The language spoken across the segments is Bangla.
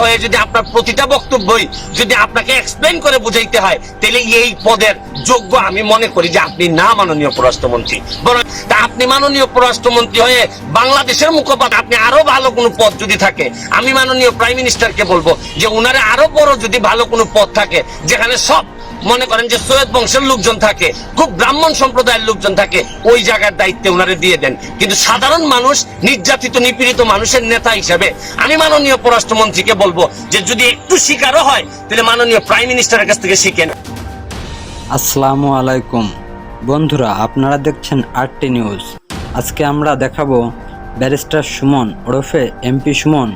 হয়ে যদি আপনার প্রতিটা বক্তব্যই যদি আপনাকে এক্সপ্লেন করে বুঝাইতে হয়, তাহলে এই পদের যোগ্য আমি মনে করি যে আপনি না মাননীয় পররাষ্ট্রমন্ত্রী। বরং তা আপনি মাননীয় পররাষ্ট্রমন্ত্রী হয়ে বাংলাদেশের মুখপাত্র, আপনি আরো ভালো কোনো পদ যদি থাকে, আমি মাননীয় প্রাইম মিনিস্টারকে বলবো যে উনারে আরো বড় যদি ভালো কোনো পদ থাকে, যেখানে সব মনে করেন যে সৈয়দ বংশের লোকজন থাকে, খুব ব্রাহ্মণ সম্প্রদায়ের লোকজন থাকে, ওই জায়গার দায়িত্বে উনারে দিয়ে দেন। কিন্তু সাধারণ মানুষ, নির্যাতিত নিপীড়িত মানুষের নেতা হিসেবে আমি মাননীয় পররাষ্ট্রমন্ত্রীকে বলবো যে যদি একটু শিকারও হয় তাহলে মাননীয় প্রাইম মিনিস্টারের কাছ থেকে শিখেন। আসসালামু আলাইকুম বন্ধুরা, আপনারা দেখছেন আরটি নিউজ। আজকে আমরা দেখাবো ব্যারিস্টার সুমন ওরফে এমপি সুমন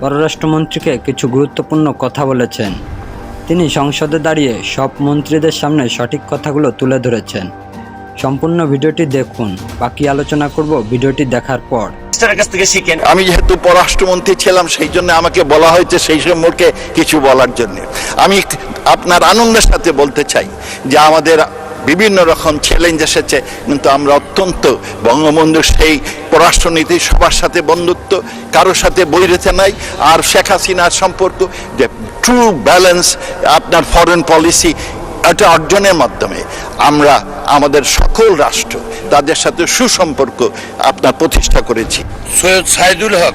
পররাষ্ট্রমন্ত্রীকে কিছু গুরুত্বপূর্ণ কথা বলেছেন। তিনি সংসদে দাঁড়িয়ে সব মন্ত্রীদের সামনে সঠিক কথাগুলো তুলে ধরেছেন। সম্পূর্ণ ভিডিওটি দেখুন, বাকি আলোচনা করব ভিডিওটি দেখার পর। আমি যেহেতু পররাষ্ট্রমন্ত্রী ছিলাম, সেই জন্য আমাকে বলা হয়েছে সেই সম্পর্কে কিছু বলার জন্য। আমি আপনার আনন্দের সাথে বলতে চাই যে আমাদের বিভিন্ন রকম চ্যালেঞ্জ এসেছে, কিন্তু আমরা অত্যন্ত বঙ্গবন্ধুর সেই পররাষ্ট্রনীতি, সবার সাথে বন্ধুত্ব, কারোর সাথে বৈরিতা নাই। আর শেখ হাসিনার সম্পর্ক যে ট্রু ব্যালেন্স আপনার ফরেন পলিসি, এটা অর্জনের মাধ্যমে আমরা আমাদের সকল রাষ্ট্র তাদের সাথে সুসম্পর্ক আপনার প্রতিষ্ঠা করেছি। সৈয়দ সাইদুল হক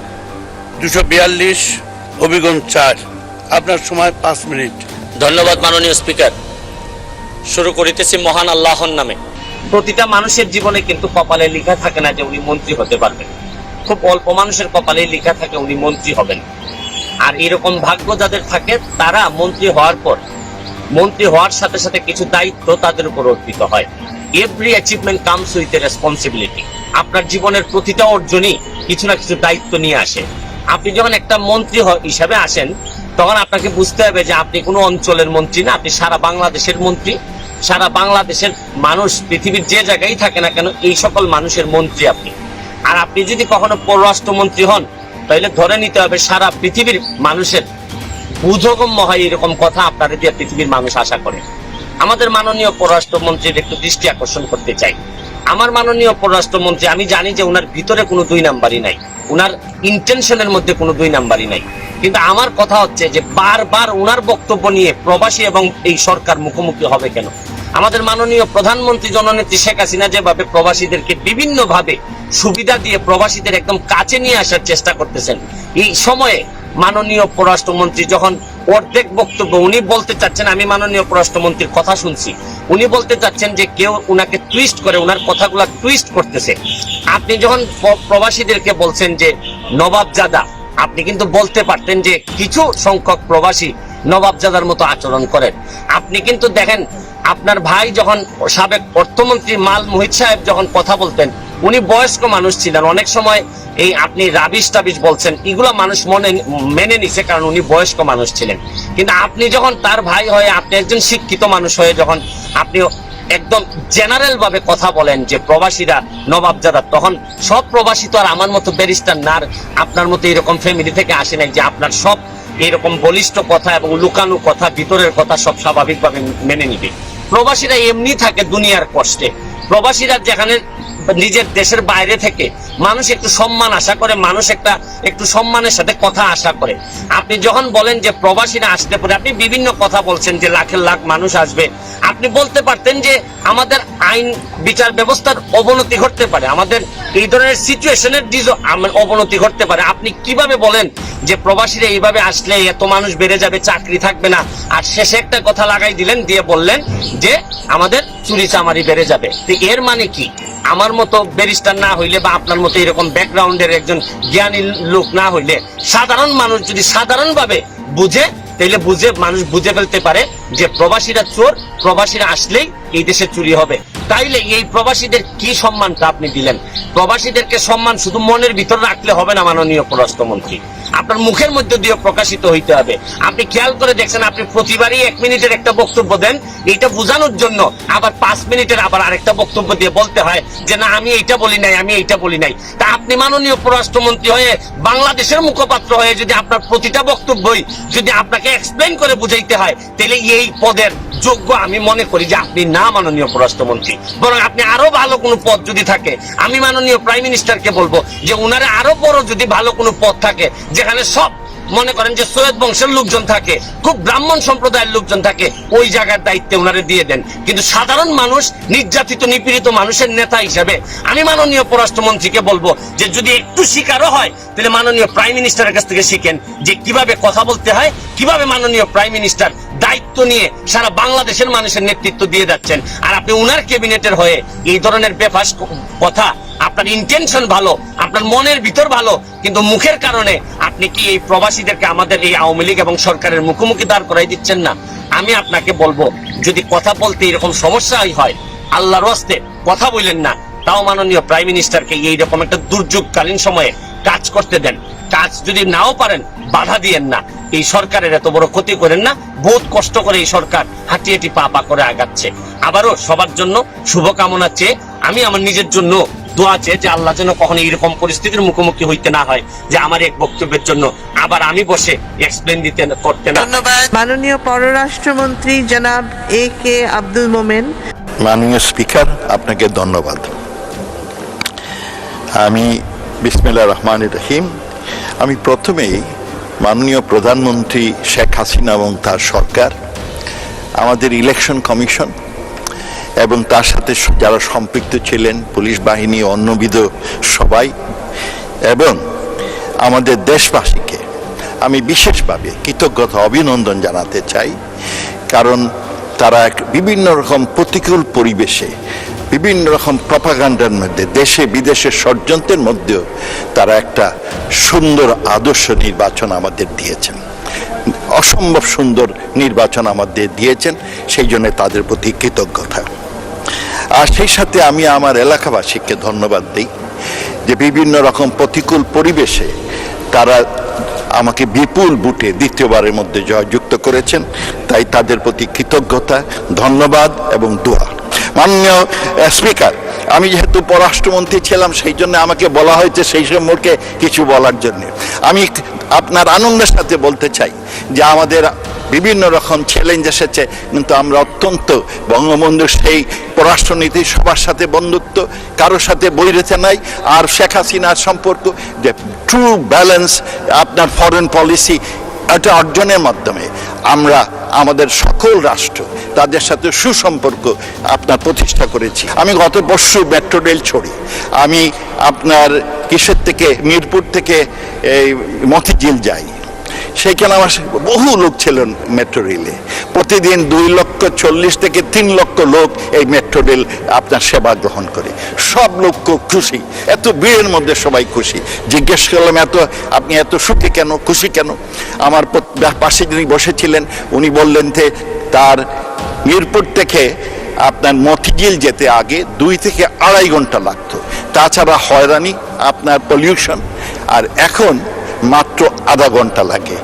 242 হবিগঞ্জ 4। আপনার সময় 5 মিনিট। ধন্যবাদ মাননীয় স্পিকার। শুরু করিতেছি মহান আল্লাহর নামে। প্রতিটা মানুষের জীবনে কিন্তু কপালে লেখা থাকে না যে উনি মন্ত্রী হতে পারবেন। খুব অল্প মানুষের কপালে লেখা থাকে উনি মন্ত্রী হবেন। আর এরকম ভাগ্য যাদের থাকে তারা মন্ত্রী হওয়ার পর, মন্ত্রী হওয়ার সাথে সাথে কিছু দায়িত্ব তাদের উপর অর্পিত হয়। Every achievement comes with a responsibility. আপনার জীবনের প্রতিটা অর্জনই কিছু না কিছু দায়িত্ব নিয়ে আসে। আপনি যখন একটা মন্ত্রী হিসাবে আসেন, তখন আপনাকে বুঝতে হবে যে আপনি কোনো অঞ্চলের মন্ত্রী না, আপনি সারা বাংলাদেশের মন্ত্রী। সারা বাংলাদেশের মানুষ, পৃথিবীর যে জায়গায় থাকে না কেন, এই সকল মানুষের মন্ত্রী আপনি। আর আপনি যদি কখনো পররাষ্ট্রমন্ত্রী হন, তাহলে ধরে নিতে হবে সারা পৃথিবীর মানুষের বোধগম্য হয় এরকম কথা আপনারা দিয়ে পৃথিবীর মানুষ আশা করে। আমাদের মাননীয় পররাষ্ট্রমন্ত্রীর একটু দৃষ্টি আকর্ষণ করতে চাই। আমার মাননীয় পররাষ্ট্রমন্ত্রী, আমি জানি যে উনার ভিতরে কোনো 2 নাম্বারই নাই, উনার ইন্টেনশনের মধ্যে কোনো 2 নাম্বারই নাই। কিন্তু আমার কথা হচ্ছে যে বারবার উনার বক্তব্য নিয়ে প্রবাসী এবং এই সরকার মুখোমুখি হবে কেন? আমাদের মাননীয় প্রধানমন্ত্রী জননেত্রী শেখ হাসিনা যেভাবে প্রবাসীদেরকে বিভিন্ন ভাবে সুবিধা দিয়ে প্রবাসীদের একদম কাছে নিয়ে আসার চেষ্টা করতেছেন, এই সময়ে মাননীয় পররাষ্ট্রমন্ত্রী যখন অর্ধেক বক্তব্য উনি বলতে চাচ্ছেন, আমি মাননীয় পররাষ্ট্রমন্ত্রীর কথা শুনছি, উনি বলতে চাচ্ছেন যে কেউ উনাকে টুইস্ট করে, উনার কথাগুলা টুইস্ট করতেছে। আপনি যখন প্রবাসীদেরকে বলছেন যে নবাবজাদা, আপনি কিন্তু বলতে পারতেন যে কিছু সংখ্যক প্রবাসী নবাবজাদার মতো আচরণ করেন। আপনি কিন্তু দেখেন, আপনার ভাই যখন সাবেক অর্থমন্ত্রী মাল মুহিত সাহেব যখন কথা বলতেন, উনি বয়স্ক মানুষ ছিলেন। অনেক সময় এই আপনি রাবিশ টাবিশ বলছেন, এগুলো মানুষ মেনে নিছে, কারণ উনি বয়স্ক মানুষ ছিলেন। কিন্তু আপনি যখন তার ভাই হয়ে, আপনি একজন শিক্ষিত মানুষ হয়ে যখন আপনি একদম জেনারেল ভাবে কথা বলেন যে প্রবাসীরা নবাবজাদা, তখন সব প্রবাসী তো আর আমার মতো ব্যারিস্টার না, আপনার মতো এরকম ফ্যামিলি থেকে আসে নাই যে আপনার সব এরকম বলিষ্ঠ কথা এবং লুকানো কথা, ভিতরের কথা সব স্বাভাবিকভাবে মেনে নিবে। প্রবাসীরা এমনি থাকে দুনিয়ার কষ্টে। প্রবাসীরা যেখানে নিজের দেশের বাইরে থেকে মানুষ একটু সম্মান আশা করে, মানুষ একটু সম্মানের সাথে কথা আশা করে। আপনি যখন বলেন যে প্রবাসীরা আসতে পারে, আপনি বিভিন্ন কথা বলছেন যে লাখের লাখ মানুষ আসবে। আপনি বলতে পারতেন যে আমাদের আইন বিচার ব্যবস্থার অবনতি ঘটতে পারে, আমাদের এই ধরনের সিচুয়েশনের অবনতি ঘটতে পারে। আপনি কিভাবে বলেন যে প্রবাসীরা এইভাবে আসলে এত মানুষ বেড়ে যাবে, চাকরি থাকবে না, আর শেষে একটা কথা লাগাই দিলেন, দিয়ে বললেন যে আমাদের চুরি চামারি বেড়ে যাবে। তো এর মানে কি? আমার মতো ব্যারিস্টার না হইলে বা আপনার মতো এরকম ব্যাকগ্রাউন্ডের একজন জ্ঞানী লোক না হইলে, সাধারণ মানুষ যদি সাধারণভাবে বুঝে, তাহলে মানুষ বুঝে ফেলতে পারে যে প্রবাসীরা চোর, প্রবাসীরা আসলেই এই দেশে চুরি হবে। তাইলে এই প্রবাসীদের কি সম্মানটা আপনি দিলেন? প্রবাসীদেরকে সম্মান শুধু মনের ভিতর রাখলে হবে না মাননীয় পররাষ্ট্রমন্ত্রী, আপনার মুখের মধ্যে দিয়ে প্রকাশিত হইতে হবে। আপনি খেয়াল করে দেখছেন, আপনি প্রতিবারই 1 মিনিটের একটা বক্তব্য দেন, এইটা বোঝানোর জন্য আবার 5 মিনিটের আবার আরেকটা বক্তব্য দিয়ে বলতে হয় যে না আমি এইটা বলি নাই, আমি এইটা বলি নাই। তা আপনি মাননীয় পররাষ্ট্রমন্ত্রী হয়ে বাংলাদেশের মুখপাত্র হয়ে যদি আপনার প্রতিটা বক্তব্যই যদি আপনাকে এক্সপ্লেন করে বুঝাইতে হয়, তাহলে এই পদের যোগ্য আমি মনে করি যে আপনি না মাননীয় পররাষ্ট্রমন্ত্রী। বরং আপনি আরো ভালো কোনো পদ যদি থাকে, আমি মাননীয় প্রাইম মিনিস্টারকে বলবো যে উনারে আরো বড় যদি ভালো কোনো পদ থাকে, যেখানে সব মনে করেন যে সৈয়দ বংশের লোকজন থাকে, খুব ব্রাহ্মণ সম্প্রদায়ের লোকজন থাকে, ওই জায়গার দায়িত্বে ওনারে দিয়ে দেন। কিন্তু সাধারণ মানুষ, নির্যাতিত নিপীড়িত মানুষের নেতা হিসেবে আমি মাননীয় পররাষ্ট্রমন্ত্রীকে বলবো যে যদি একটু শিকারও হয় তাহলে মাননীয় প্রাইম মিনিস্টারের কাছ থেকে শিখেন যে কিভাবে কথা বলতে হয়, কিভাবে মাননীয় প্রাইম মিনিস্টার দায়িত্ব নিয়ে সারা বাংলাদেশের মানুষের নেতৃত্ব দিয়ে যাচ্ছেন। আর আপনি উনার ক্যাবিনেটের হয়ে এই ধরনের বেফাস কথা, আপনার ইন্টেনশন ভালো, আপনার মনের ভিতর ভালো, কিন্তু মুখের কারণে আপনি কি এই প্রবাসীদেরকে আমাদের এই আওয়ামী লীগ এবং সরকারের মুখোমুখি দাঁড় করাই দিচ্ছেন না? আমি আপনাকে বলবো যদি কথা বলতে এরকম সমস্যাই হয়, আল্লাহর ওয়াস্তে কথা বললেন না। তাও মাননীয় প্রাইম মিনিস্টারকে এইরকম একটা দুর্যোগকালীন সময়ে কাজ করতে দেন। কাজ যদি নাও পারেন বাধা দিয়েন না। এই সরকারের এত বড় ক্ষতি করেন না। বহুত কষ্ট করে এই সরকার হাঁটি হাঁটি পা পা করে আগাচ্ছে। আবারও সবার জন্য শুভকামনা চেয়ে আমি আমার নিজের জন্য দোয়া চেয়ে যে আল্লাহ যেন কখনো এরকম পরিস্থিতির মুখোমুখি হইতে না হয় যে আমার এক বক্তব্যের জন্য আবার আমি বসে এক্সপ্লেন করতে না। মাননীয় পররাষ্ট্রমন্ত্রী জনাব AK আব্দুল মোমেন। মাননীয় স্পিকার, আপনাকে ধন্যবাদ। আমি বিসমিল্লাহির রহমানির রহিম। আমি প্রথমেই মাননীয় প্রধানমন্ত্রী শেখ হাসিনা এবং তার সরকার, আমাদের ইলেকশন কমিশন এবং তার সাথে যারা সম্পৃক্ত ছিলেন, পুলিশ বাহিনী, অন্যবিধ সবাই, এবং আমাদের দেশবাসীকে আমি বিশেষভাবে কৃতজ্ঞতা অভিনন্দন জানাতে চাই। কারণ তারা বিভিন্ন রকম প্রতিকূল পরিবেশে, বিভিন্ন রকম প্রপাগান্ডার মধ্যে, দেশে বিদেশে ষড়যন্ত্রের মধ্যেও তারা একটা সুন্দর আদর্শ নির্বাচন আমাদের দিয়েছেন, অসম্ভব সুন্দর নির্বাচন আমাদের দিয়েছেন। সেই জন্য তাদের প্রতি কৃতজ্ঞতা। আর সেই সাথে আমি আমার এলাকাবাসীকে ধন্যবাদ দিই যে বিভিন্ন রকম প্রতিকূল পরিবেশে তারা আমাকে বিপুল বুটে দ্বিতীয়বারের মধ্যে জয়যুক্ত করেছেন। তাই তাদের প্রতি কৃতজ্ঞতা, ধন্যবাদ এবং দোয়া। মাননীয় স্পিকার, আমি যেহেতু পররাষ্ট্রমন্ত্রী ছিলাম সেই জন্য আমাকে বলা হয়েছে সেই সম্পর্কে কিছু বলার জন্য। আমি আপনার আনন্দের সাথে বলতে চাই যে আমাদের বিভিন্ন রকম চ্যালেঞ্জ এসেছে, কিন্তু আমরা অত্যন্ত বঙ্গবন্ধুর সেই পররাষ্ট্রনীতি, সবার সাথে বন্ধুত্ব, কারোর সাথে বৈরিতা নাই। আর শেখ হাসিনার সম্পর্ক যে ট্রু ব্যালেন্স আপনার ফরেন পলিসি, এটা অর্জনের মাধ্যমে আমরা আমাদের সকল রাষ্ট্র তাদের সাথে সুসম্পর্ক আপনার প্রতিষ্ঠা করেছি। আমি গত পরশু মেট্রো রেল ছড়ি, আমি আপনার কিসের থেকে, মিরপুর থেকে এই মতিঝিল যাই। সেইখানে আমার বহু লোক ছিলেন মেট্রো রেলে। প্রতিদিন 2,40,000 থেকে 3 লক্ষ লোক এই মেট্রো রেল আপনার সেবা গ্রহণ করে। সব লোক খুব খুশি, এত ভিড়ের মধ্যে সবাই খুশি। জিজ্ঞেস করলাম আপনি এত সুখী কেন, খুশি কেন? আমার পাশে যিনি বসেছিলেন উনি বললেন যে তার মিরপুর থেকে আপনার মতিঝিল যেতে আগে 2 থেকে 2.5 ঘন্টা লাগতো, তাছাড়া হয়রানি, আপনার পলিউশন, আর এখন মাত্র আধা ঘন্টা লাগে।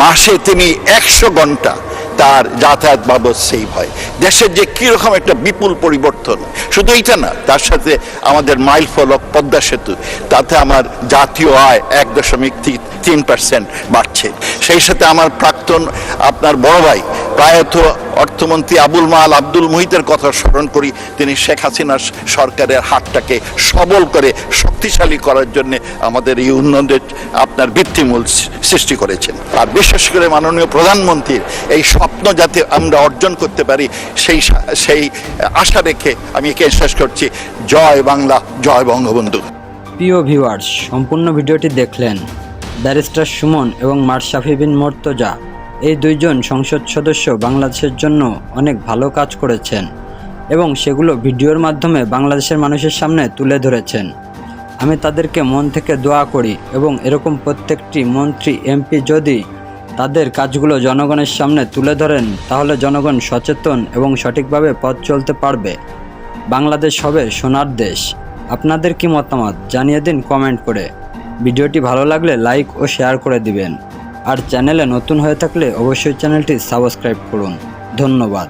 মাসে তিনি 100 ঘন্টা তার যাতায়াত বাবদ সেভ হয়। দেশের যে কীরকম একটা বিপুল পরিবর্তন, শুধু এইটা না, তার সাথে আমাদের মাইল ফলক পদ্মা সেতু, তাতে আমার জাতীয় আয় 1.3% বাড়ছে। সেই সাথে আমার প্রাক্তন আপনার বড় ভাই প্রায়ত অর্থমন্ত্রী আবুল মাল আব্দুল মুহিতের কথা স্মরণ করি। তিনি শেখ হাসিনার সরকারের হাতটাকে সবল করে শক্তিশালী করার জন্য আমাদের এই উন্নয়নের আপনার ভিত্তিমূল সৃষ্টি করেছেন। আর বিশেষ করে মাননীয় প্রধানমন্ত্রীর এই স্বপ্ন যাতে আমরা অর্জন করতে পারি সেই আশা রেখে আমি একে শেষ করছি। জয় বাংলা, জয় বঙ্গবন্ধু। প্রিয় ভিউয়ার্স, সম্পূর্ণ ভিডিওটি দেখলেন। ব্যারিস্টার সুমন এবং মাশরাফি বিন মুর্তজা, এই দুইজন সংসদ সদস্য বাংলাদেশের জন্য অনেক ভালো কাজ করেছেন এবং সেগুলো ভিডিওর মাধ্যমে বাংলাদেশের মানুষের সামনে তুলে ধরেছেন। আমি তাদেরকে মন থেকে দোয়া করি এবং এরকম প্রত্যেকটি মন্ত্রী, এমপি যদি তাদের কাজগুলো জনগণের সামনে তুলে ধরেন তাহলে জনগণ সচেতন এবং সঠিকভাবে পথ চলতে পারবে। বাংলাদেশ হবে সোনার দেশ। আপনাদের কি মতামত জানিয়ে দিন কমেন্ট করে। ভিডিওটি ভালো লাগলে লাইক ও শেয়ার করে দিবেন। আর চ্যানেলে নতুন হয়ে থাকলে অবশ্যই চ্যানেলটি সাবস্ক্রাইব করুন। ধন্যবাদ।